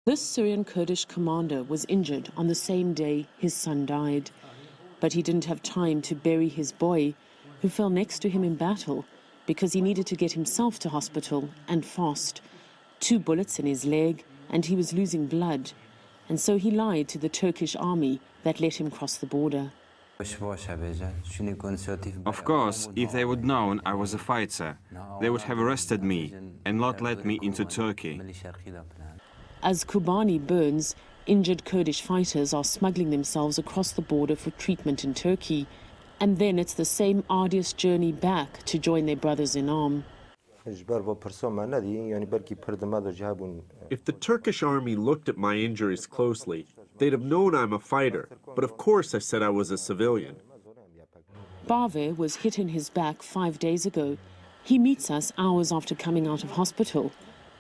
This Syrian Kurdish commander was injured on the same day his son died. But he didn't have time to bury his boy, who fell next to him in battle because he needed to get himself to hospital and fast. 2 bullets in his leg, and he was losing blood. And so he lied to the Turkish army that let him cross the border. Of course, if they would known I was a fighter, they would have arrested me and not let me into Turkey. As Kobani burns, injured Kurdish fighters are smuggling themselves across the border for treatment in Turkey. And then it's the same arduous journey back to join their brothers in arms. If the Turkish army looked at my injuries closely, they'd have known I'm a fighter, but of course I said I was a civilian. Bave was hit in his back 5 days ago. He meets us hours after coming out of hospital.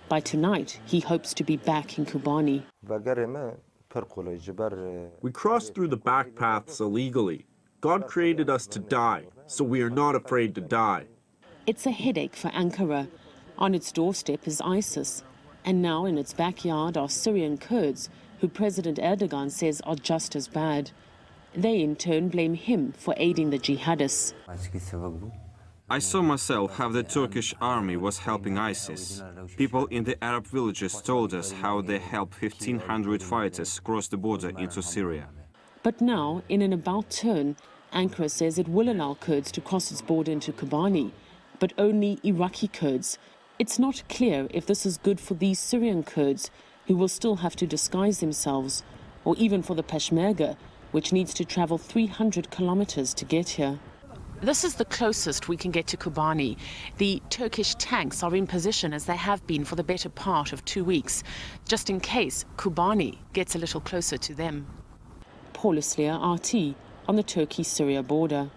By tonight, he hopes to be back in Kobani. We crossed through the back paths illegally. God created us to die, so we are not afraid to die. It's a headache for Ankara. On its doorstep is ISIS. And now in its backyard are Syrian Kurds, who President Erdogan says are just as bad. They in turn blame him for aiding the jihadists. I saw myself how the Turkish army was helping ISIS. People in the Arab villages told us how they helped 1,500 fighters cross the border into Syria. But now, in an about turn, Ankara says it will allow Kurds to cross its border into Kobani, but only Iraqi Kurds. It's not clear if this is good for these Syrian Kurds, who will still have to disguise themselves, or even for the Peshmerga, which needs to travel 300 kilometers to get here. This is the closest we can get to Kobani. The Turkish tanks are in position as they have been for the better part of 2 weeks, just in case Kobani gets a little closer to them. Paula, Slier, RT, on the Turkey-Syria border.